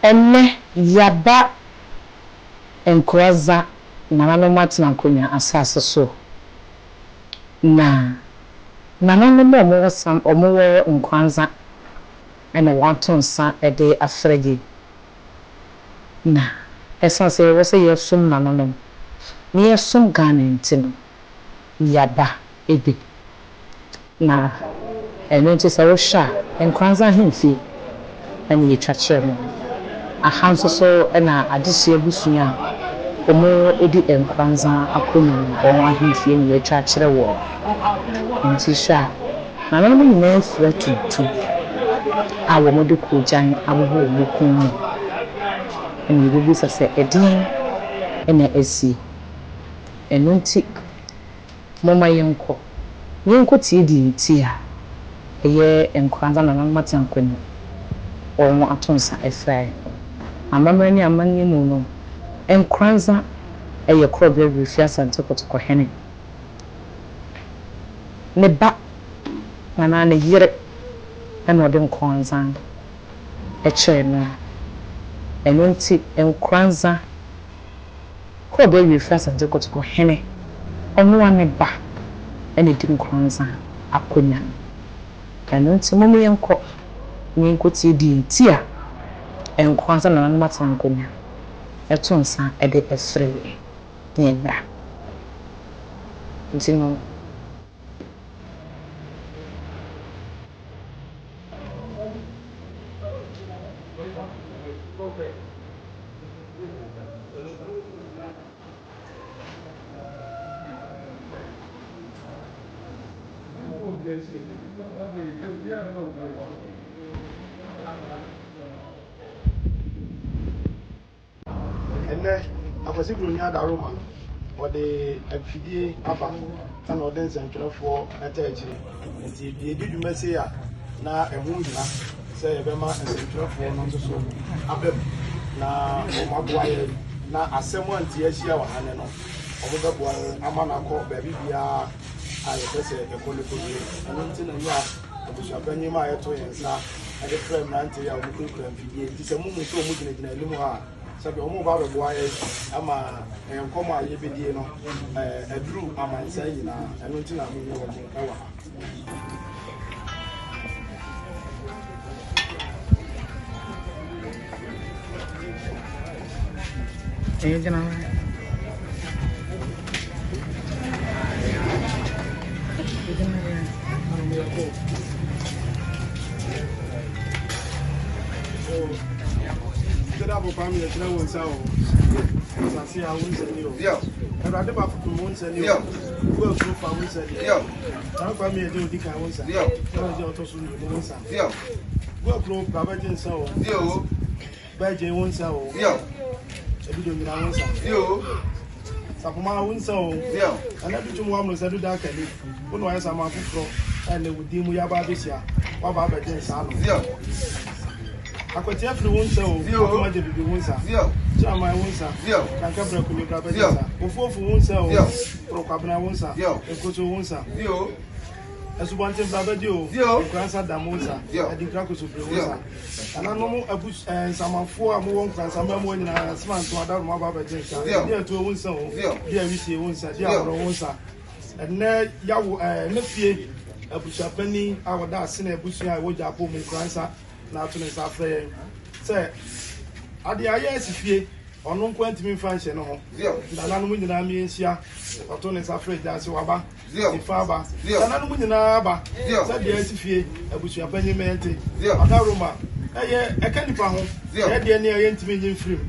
enne yaba enkwaza nana matna konya asase so na nana no mo sam omo nkwanza ena watonsa ede afrege na esanse wose yesum nana no ni yesum Ghana ntino yaba ebe na eno nti se wo hwa enkwanza hemfi ena yetwakye mo ahanso so ena adehye busunya omo edi enkwanza akonya on ahemfi ni yetwakye wo nti hwa na no mo nyina afra tutu awo mo de kojan abobo mo kun ena bibi sase edin ena esi eno nti mama yenko ti di ti a eye enkwanza na no matan kwani on atonsa efrai amama ni amanye mu no enkwanza eye krobe refia sante kotoko hene ne ba na ne yire eno de enkwanza eche no eno nti enkwanza krobe refia sante kotoko hene onu ane ba ene di enkwanza akonya eno nti momo yenko ti di ti a enkwanza na no matan konya etonsa ede esre ne bra nti no akwasi grunya da Roma ode afidie aba na ode nsentwerefo atachiri nti bi dwuma se ya na ehu nyina se yebema nsentwerefo no nso so abem na omaboa ye na asemu anti ahia wa hane no omogaboa ama na ko ba bibia ayepese ekolekoli nti na ya obushapanye ma yeto yensa ade frame na anti ya omukura afidie nti se mumu so omugina elimu ha sabi omo ba be boa ye ama enkomo aye bedie no aduru amansa nyina eno nti na munye wo ewa ha jana Abo pam ye tira won sa o sasi a won se ni o yo ade ba futu won se ni o go so fa won se ni yo ta pa mi e de odika won sa yo o je o to so ni won sa yo go kro baba je sa o yo ba je won sa o yo e bi do mi na won sa yo sa kuma won sa o yo ana bi tu mo amro sa do da kale won wa sa ma fufro ene wudi mu ya ba be sia wa ba je sa no yo akwati afri wonsa o kuma je bibi wonsa chama wonsa kanka bra kuni bra bajesa ofofu wonsa o prokwabna wonsa ekoto wonsa esubante bra baje o kransa da wonsa adikra ko so bre wonsa ana no mu abus samafo am won kransa ma mo nyina sman to adaru ma baba jesa dia to wonsa o dia wisie wonsa dia woro wonsa enne yawo ne fie abushapani awoda asene abusia wo japo mu kransa na to ne safre say ade aye asifie ono nkwantimi fanhye no ho na nanu nyina mi enhia to ne safre ja se waba ifa ba na nanu nyina ba say de asifie abusua panyimenti adaroma eye ekanipa ho ye de ne aye ntimi nyin firim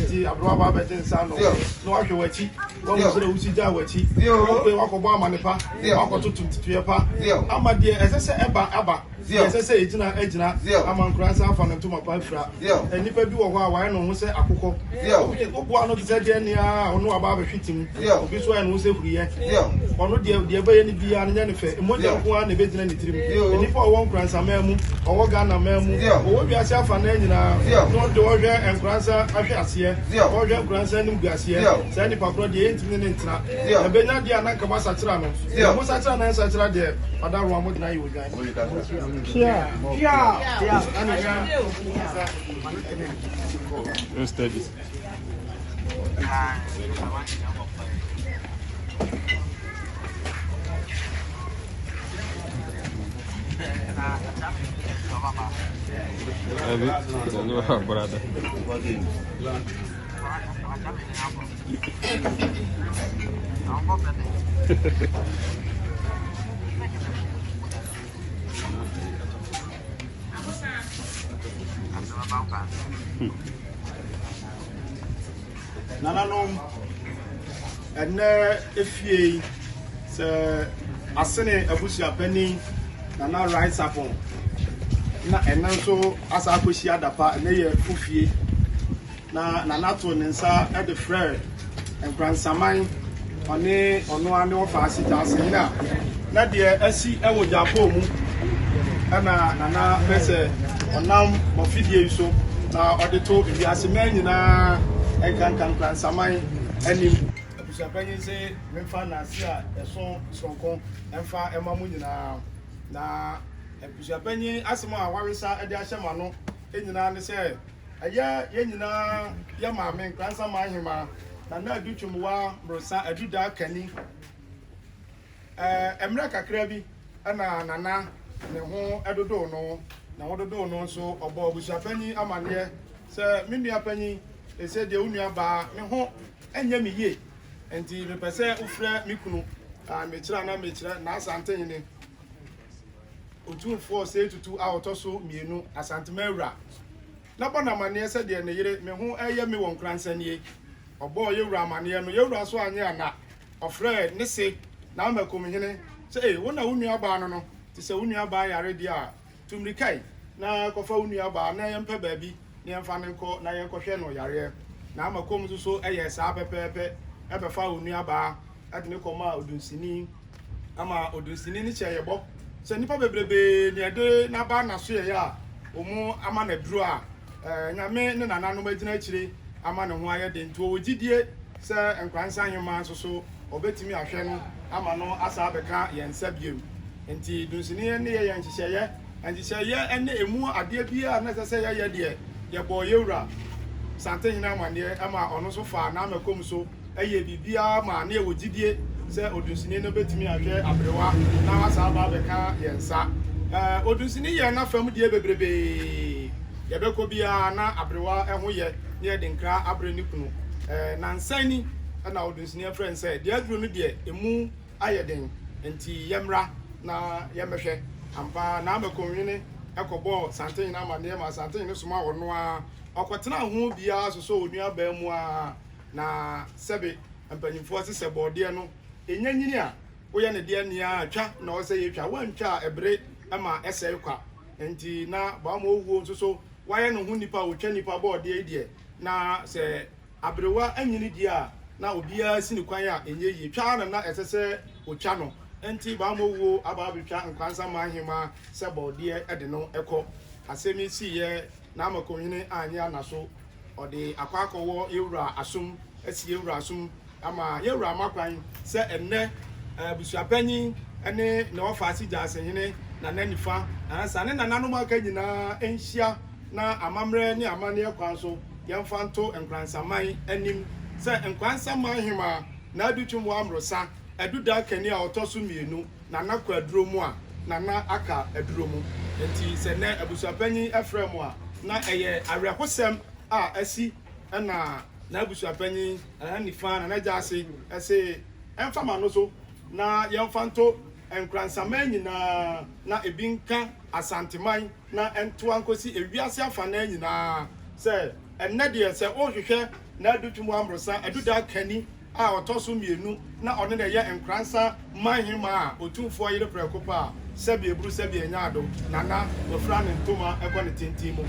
nti abro ba beten sa no no ahwe wachi wo mo sere usi ja wachi wo pe wakobo amanepa wakototo ntitue pa amade esese aba yes say ejina amankransa afa no to mapa fra enipa bi wo ho a wae no ho se akokọ obo ano de de ne a ono aba hwetim obi so no se huriye ono de baye ni bia ne ne fe mo de ho a na be jina ne tirim enipa wo nkransa mamu owo Ghana mamu owo wiase afa na nyina no de wo hwe enkransa ahwe ase wo hwe enkransa nim guase se ni pakro de entimi ne ntra e benya de anaka ba sakira no mo sakira na sakira de ada ro mo na yi wo gwan yeah studies brother. Nananom ene efie se asene abusia pani nana rice apon na ene nso asa akoshi adapa ene ye fufie na nana to nensa e de frere enkransaman one ono ane ofa asita asena na de asi ewo japo mu ana nana pese onam mofidie so na odeto bi asema nyina enkan saman anim abusapanyin se memfa na asia eso sonko emfa emamu nyina na abusapanyin asema awaresa ede ahyema no enyina ne se aya yenyina ya maame nkran saman hima na adutwumwa brosa aduda kani emra kakra bi ana nana ne ho edodo no na wododo no so obo abusapanyin amane se menua panyin ese de unua ba me ho enya me ye enti me pese ufra me kunu mechira na asante nyine otunfo se tutu a otoso mienu asante mawura na bona mane se de ne yire me ho eye me won kransanie obo yewura mane no yewura so anye ana ofre ne se na makom hene se wona unua ba no ti se unua ba yare dia tumrikai na kofa unua ba na yempe baabi ne mfa ne nko na yenkɔhwɛ no yare na amakom so ɛyɛ saa pepepe ɛbɛfa onua ba ade ne kɔma odunsini ama odunsini ne kyɛ yɛbɔ sɛ nipa bebrebe ne ade na ba na so yɛ ya omu ama na duro a nyame ne nananom agina akyire ama ne ho ayɛ de nto ogidie sɛ nkransa hema so obetimi ahwɛ no ama no asa bɛka yɛn sabiem enti dunsini ne yɛ nhyehyɛyɛ nhyehyɛyɛ ene emu ade bia na sɛ yɛ de yebo yewura sante hina amane ama ono so fa na makom so eye bibia ma na ewogidie se odunsini no betimi ahwe abrewa na wasa ba beka yensa odunsini ye na fam die bebrebe yebeko bia na abrewa eho ye ne de nkra abre ni kunu na nsani na odunsini afren se de aduro no de emu ayeden enti yemra na yemehwe ampa na makom hine ekobo sante na amane ma sante ne suma wono a okotena ho bia so onua ba mu a na sebe empanyimfo se bode no enyanyini a woye ne de ania atwa na wo se yetwa wantwa ebre ama ese kwa enti na ba ma owuo so waye no ho nipa otwa nipa bode die na se abrewa anyini die a na obia sini kwan a enye yi twa na esese otwa no enti ba mo wo aba betwa nkwansa ma hema se bode ede no ekọ asemi si ye na amakonwini anya na so ode akwakowo ewura asum esi ewura asum ama yewura makwan se enne busuapanyin ene na ofasi jase hene na nanifa ansa ne nanano maka nyina enhia na amamre ne amane kwan so yemfa nto nkransaman anim se nkwansa ma hema na adutwum wa amrosa aduda kani a otoso mienu na nakwa aduro mu a na aka aduro mu enti se ne abusuapanyin efrem a na eye awerehosem a asi na abusuapanyin nifa na jase ese emfa ma no so na yemfa nto nkransaman nyina na ebinka asanteman na ento ankosi ewiase afa na nyina se enne de se ohwehwe na adutwum wa amrosa aduda kani a otoso mienu na one na ye enkransa manhima a otumfo yire prekopa sebi ebru sebi enyado nana ofra ne ntoma ekọ ne tentimo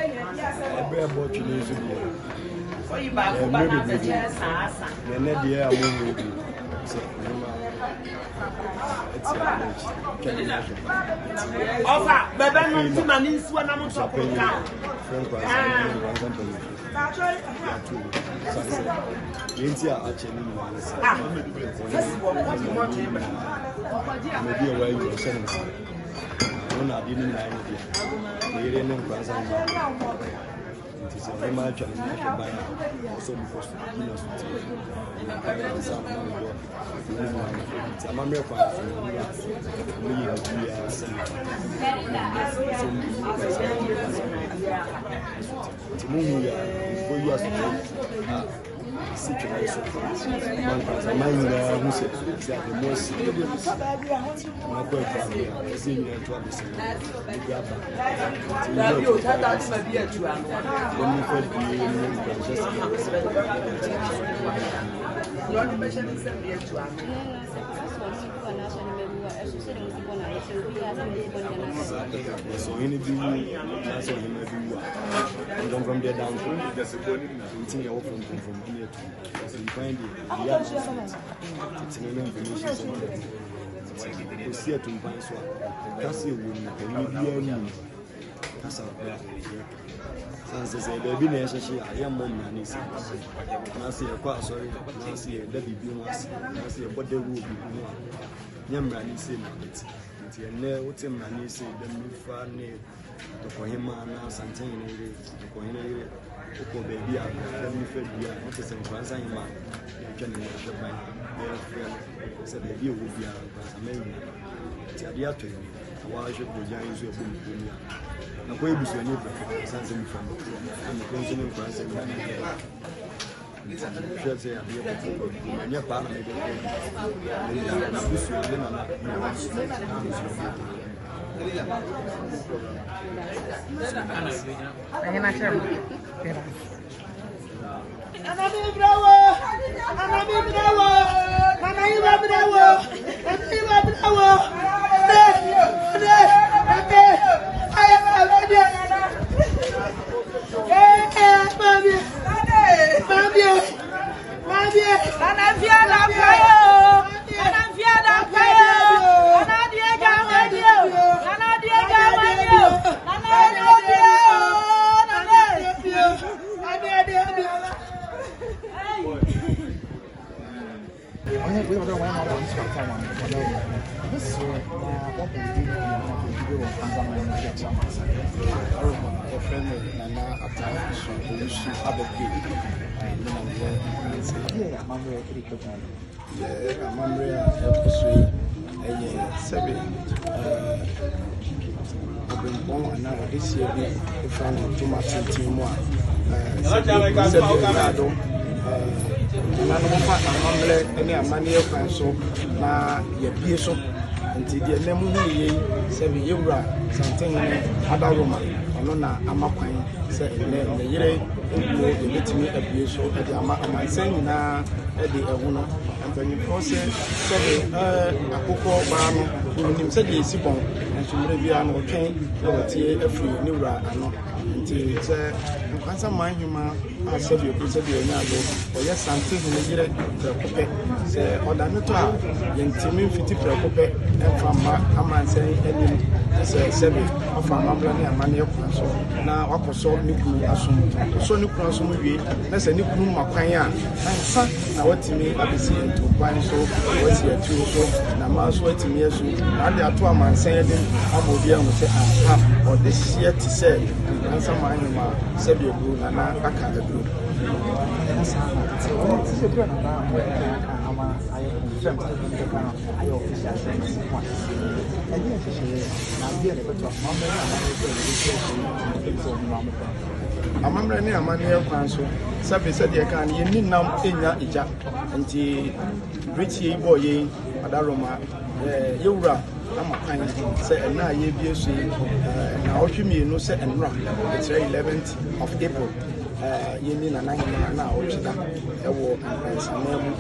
Every about you need to be. It is a very much challenge by also because you know so anything that's all you from there down from here to so you find it it's an information so see it to find so that's it that's Sanse baby na yeshe ya mom na nisi na se kwa sorry na se da bibi na se bode ru bibi na nyamra ni se na beti nti ene wotem na ni se da mi fa ne to ko hima na santen ne re to ko hina re ko baby a da mi fa bia o te se Fransa hima ya twa ne ya ban ya fa se baby o bia ba me ni ti adia to ni wa je ko ja yin so e bu ni na kwa ibu sio nipa sanse mfano ni kwenye ni kwanza ndani ya shete ya bio manya pa na ndio na busu ile na Ayana chama. Anami brawo. na ye bie so nti de na mu hu ye se be yewura santen ni adaroma ono na amakwan se ne yire obuo de betimi abie so de amansan nyina de ehu no antanyi prose se be akoko ba no nim se de esi bon nso mre bia no twen na wotie afiri ne wura ano nti se nkwansa man huma asabi obusabi onyago oye santen ni yire prekope se odano to a yentimi mfiti prekope emfama amansan enim se sebe ofama blani amane ekwanso na wakoso ni kunu asum so ni kunu asum wie na se ni kunu makwan a ansa na watimi abesi ento kwan so wasi atu so na maso atimi asu na ade ato amansan edim abobi ahu se aha odehie ti se ansa manhuma sebe obu na aka aduru amamre ni amane kwan so sabe de kan ye ni nam enya ija nti richie boy adaroma yewura amakan se na ye bie so na otwemi no se enra it's 11th of April yeni na nahima na ochida ewo nsanamu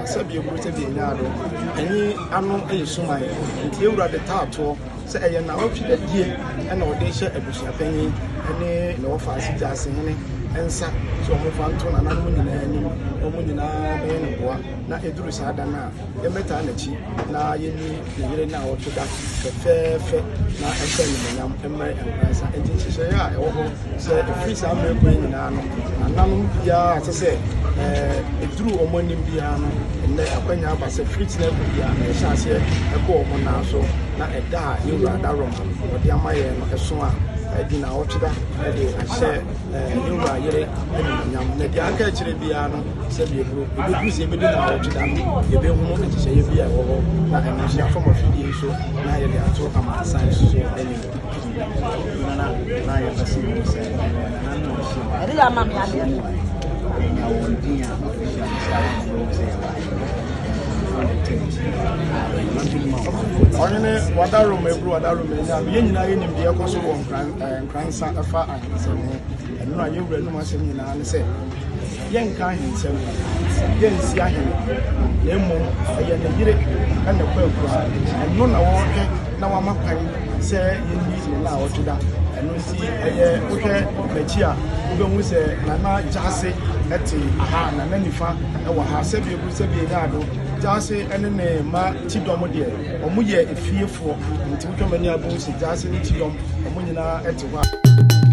sabe eguru sabe nyaado ani ano esuman nti ewura de taato se eye na ochida die na ode hye abusuapanyi ne na wɔfa ase gyase hene ensa so ɔmo fa nto na nanom nyinaa anim ɔmo nyinaa bɛyɛ ne boa na eduru saa da na yɛmɛta n'akyi na yɛni ne yere na wɔto da fɛfɛɛfɛ na ɛhyɛ nyamanyam mmerɛ nkransa enti nhyehyɛeɛ a ɛwɔ hɔ sɛ ɛfiri saa mmerɛ kwan nyinaa no nanom biara asɛ sɛ eduru ɔmo anim biara no ɛnɛ akwanya aba sɛ frit na ɛkɔ biara na ɛhyɛ aseɛ ɛkɔ ɔmo nan so na ɛda a yɛwura adarɔm wɔde ama yɛn no ɛso a ɛdi na ɔtweda ɛde ahyɛ yɛwura yere anyamanyam na deɛ aka akyerɛ biara no sɛ bieburo ɛbɛgu sɛ yɛbɛdi na ɔtweda no yɛbɛhu nhyehyɛeɛ bi a ɛwɔ hɔ na ɛno nso yɛafa ma fidie nso na yɛde ato amansan nso so anim na yɛbɛsi mu sɛ ɛde yɛ ama me adeɛ ɔnyene wadarom eburu wadarom enya yɛn nyinaa yɛnim deɛ ɛkɔ so wɔ nkransa ɛfa ahensɛm ho ɛno a yɛwura nom asɛm nyinaa ne sɛ yɛnka ahensɛm yɛnsi ahene na mmom ɛyɛ ne yere ɛna kɔ akura ɛno na wɔhwɛ na wama kwan sɛ yɛnni ne na a wɔto da ɛno nti ɛyɛ wohwɛ n'akyi a wobɛhu sɛ nana gyase ɛte aha nana nifa ɛwɔ ha sɛbi ebu sɛbi enyaado gyase ɛne ne ma ti dɔm deɛ ɔmo yɛ efiefoɔ nti wotwa mani abo sɛ gyase ne ti dɔm ɔmo nyinaa ɛte hɔ a